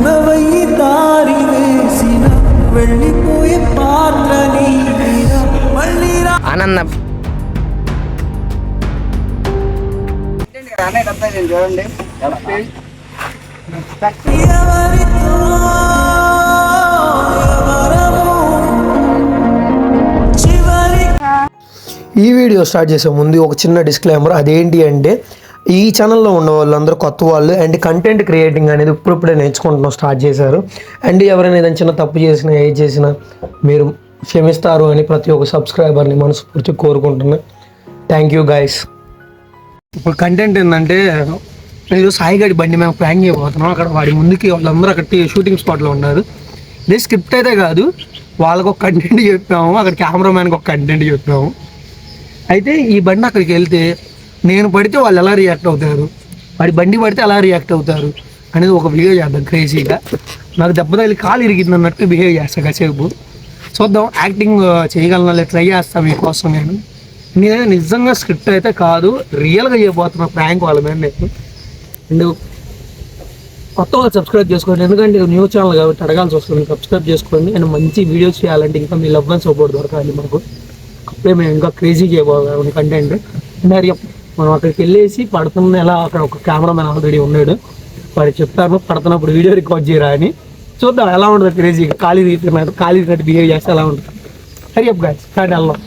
అన్నవయ్యి దారి వేసిన వెళ్ళిపోయే పాత్ర మళ్ళీ ఆనంద చూడండి. ఈ వీడియో స్టార్ట్ చేసే ముందు ఒక చిన్న డిస్క్లైమర్. అదేంటి అంటే ఈ ఛానల్లో ఉన్న వాళ్ళందరూ కొత్త వాళ్ళు అండ్ కంటెంట్ క్రియేటింగ్ అనేది ఇప్పుడిప్పుడే నేర్చుకుంటున్నాం, స్టార్ట్ చేశారు. అండ్ ఎవరైనా ఏదైనా చిన్న తప్పు చేసినా ఏది చేసినా మీరు క్షమిస్తారు అని ప్రతి ఒక్క సబ్స్క్రైబర్ని మనస్ఫూర్తి కోరుకుంటున్నా. Thank you guys. ఇప్పుడు కంటెంట్ ఏంటంటే నేను సాయిగడి బండి మేము ప్లాన్ చేయబోతున్నాం. అక్కడ వాడి ముందుకి వాళ్ళందరూ అక్కడ షూటింగ్ స్పాట్లో ఉన్నారు. ఇది స్క్రిప్ట్ అయితే కాదు, వాళ్ళకు ఒక కంటెంట్ చెప్పాము, అక్కడ కెమెరామ్యాన్కి ఒక కంటెంట్ చెప్పాము. అయితే ఈ బండి అక్కడికి వెళ్తే నేను పడితే వాళ్ళు ఎలా రియాక్ట్ అవుతారు, వాడి బండి పడితే ఎలా రియాక్ట్ అవుతారు అనేది ఒక వీడియో చేద్దాం క్రేజీగా. నాకు దెబ్బ తగిలి కాలు ఇరిగింది అన్నట్టు బిహేవ్ చేస్తాను కాసేపు. చూద్దాం, యాక్టింగ్ చేయగలనా ట్రై చేస్తాను మీకోసం. నేను నిజంగా స్క్రిప్ట్ అయితే కాదు, రియల్గా చేయబోతున్నా ప్రాంక్ వాళ్ళ మీద. నేను అండ్ కొత్త వాళ్ళు సబ్స్క్రైబ్ చేసుకోండి, ఎందుకంటే న్యూ ఛానల్ కాబట్టి అడగాల్సి వస్తుంది. సబ్స్క్రైబ్ చేసుకోండి అండ్ మంచి వీడియోస్ చేయాలంటే ఇంకా మీ లవ్ అండ్ సపోర్ట్ దొరకాలి మాకు. అప్పుడే మేము ఇంకా క్రేజీ చేయబోతున్నాం కంటెంట్. మరి మనం అక్కడికి వెళ్ళేసి పడుతున్న ఎలా అక్కడ ఒక కెమెరామెన్ ఆల్రెడీ ఉన్నాడు, వాడికి చెప్తాను పడుతున్నప్పుడు వీడియో రికార్డ్ చేయరా అని. చూద్దాం ఎలా ఉంటుంది క్రేజీగా. ఖాళీ తీసినట్టు బిహేవ్ చేస్తే ఎలా ఉంటుంది. హరి అప్ గైస్, స్టార్ట్ వెళ్దాం.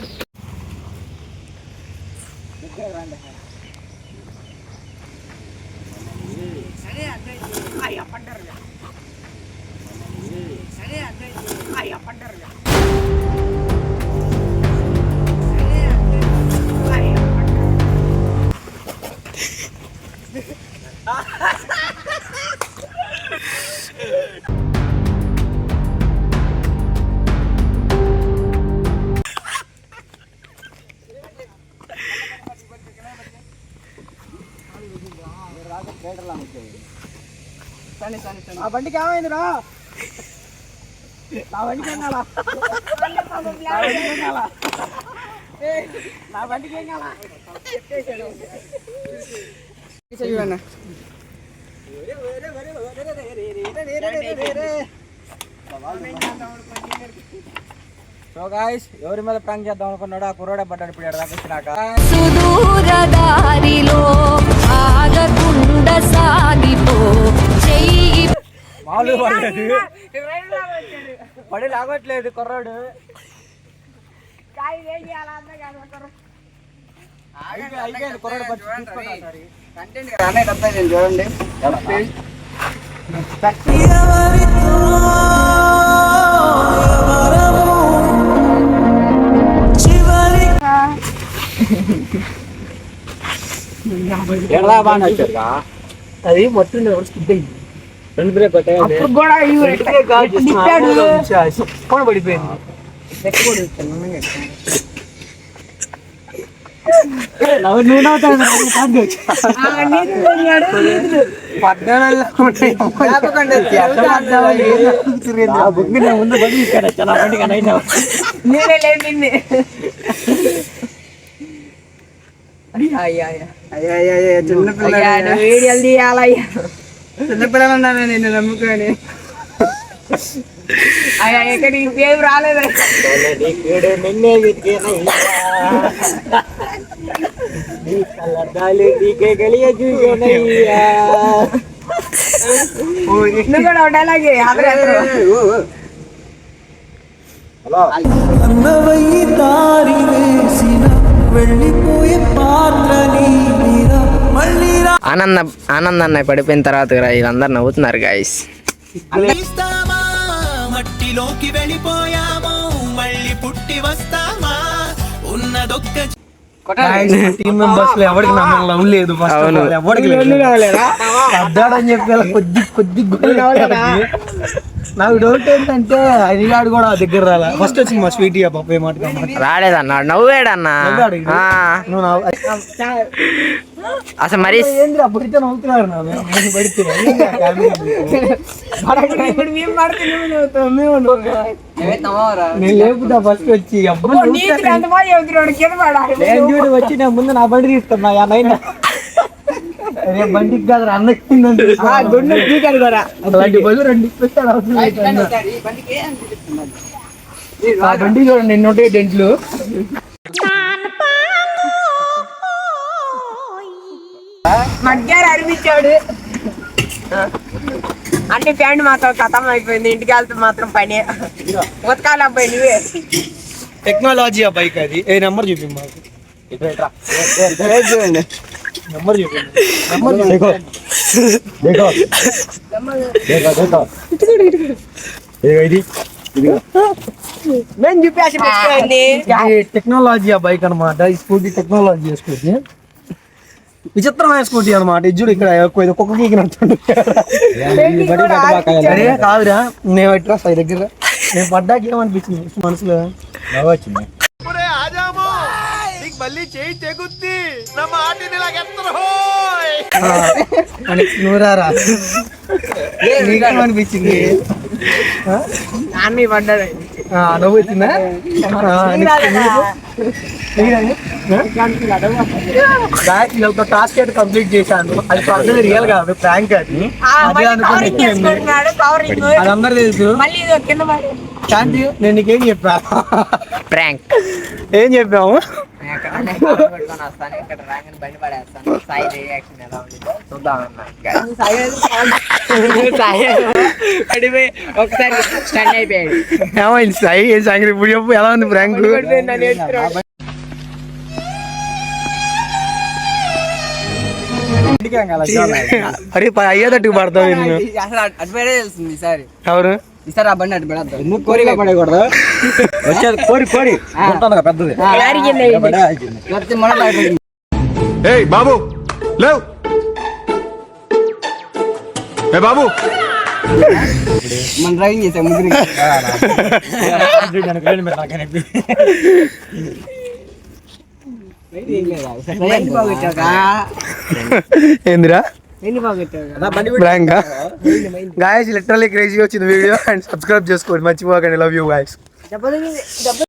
ఆ బండికి ఏమైంది రా? నా బండికి ఏం కాలా? నా బండికి ఏం కాలా? సో గాయ్స్, ఎవరి మీద ప్రాంక్ చేద్దాం అనుకున్నాడు ఆ కుర్రోడే పడ్డాడు. ఇప్పుడు ఎడదాకొచ్చినాక సుదూర దారిలో ఆగకుండా సాగిపో చెయ్యి మాలు పడలేదు, పడి లాగట్లేదు కుర్రాడు. కుర్రాడు పడి చూడండి. అది మొత్తం స్కిప్ అయింది. పడిపోయింది. ముందు చిన్నపిల్లలు ఉన్నాను నేను నమ్ముకొని. ఇక్కడ ఇంకేం రాలేదు. నువ్వు కూడా ఉండాలి. అన్నవయ్యి దారి వేసిన వెళ్ళిపోయే పాత్ర ఆనంద అన్నయ్య పడిపోయిన తర్వాత వీళ్ళందరూ నవ్వుతున్నారు గాయస్. మట్టిలోకి వెళ్ళిపోయాము, మళ్ళీ పుట్టి వస్తామా ఉన్నదొక్క టీమ్ మెంబర్స్ లో ఎవరికి నమ్మకం లవ్ లేదు. ఎవరికి అద్దాడని చెప్పి కొద్ది నాకు డౌట్ ఏంటంటే అదిగాడు కూడా దగ్గర రాలే. ఫస్ట్ వచ్చి మా స్వీటీ పాప మాట రాలేదన్నాడు, నవ్వాడన్నా. అసలు మరి అప్పుడైతే నవ్వుతున్నారు. నేను లేపుతా ఫస్ట్ వచ్చి వచ్చి నా ముందు నా బండి తీస్తున్నా. బండికి కాదు అన్నకి గుండె పీకాడు కూడా అలాంటి బదులు రెండు ఇప్పిస్తాడు అవసరం లేదు. ఆ బండి చూడండి ఎన్ని ఉంటాయి డెంట్లు. మధ్యాహ్నం అనిపించాడు అంటే ప్యాంట్ మాత్రం ఖతం అయిపోయింది. ఇంటికి వెళ్తే మాత్రం పని ఉతకాలి అబ్బాయి నువ్వే. టెక్నాలజీ ఆ బైక్ అది. ఏ నెంబర్ చూపి మాకు. నెంబర్ చూపి. మేము చూపేసి టెక్నాలజీ ఆ బైక్ అనమాట. ఈ స్కూటీ టెక్నాలజీ స్కూటీ, విచిత్రమైన స్కూటీ అనమాట. ఇది చూడు ఇక్కడ కుక్క గీకినట్టు. అరే కాదురా, నేను ఎట్రా సై దగ్గర నేను పడ్డాక ఏమనిపించింది మనసులో? నువ్వురారా నీకేమనిపించింది? నాన్న పడ్డాడు నవ్వు వచ్చిందా? టాస్క్ అయితే కంప్లీట్ చేశాను. అది పర్సనల్ రియల్ కాదు, ప్రాంక్ అది. అదే అనుకుని అది అందరు తెలుసు. శాంతి నేను నీకేం చెప్పా? ప్రాంక్. ఏం చెప్పాము? ఒకసారి స్టాండ్ అయిపోయాడు. ఏమైంది సాయి? ఏం సంగతి ఇప్పుడు చెప్పు, ఎలా ఉంది ప్రాంక్? అరే అయ్యేటట్టుకు పడతావు. అసలు అటుపడే తెలుస్తుంది ఈసారి. ఎవరు ఈసారి ఆ బండి అటు పడద్దు. కోరిగా పడకూడదు. వచ్చేది కోరి కోరి ఉంటుంది కదా పెద్దది. ఏయ్ బాబు లేవ్. ఏ బాబు మన డ్రైవింగ్ చేసాం ముగ్గురు. ఏందిరా ఎన్ని బాగుంటావు ప్రాంక్? గాయస్ లిటరల్లీ క్రేజీ వచ్చింది వీడియో. అండ్ సబ్స్క్రైబ్ చేసుకోండి మర్చిపోకండి. Love you guys.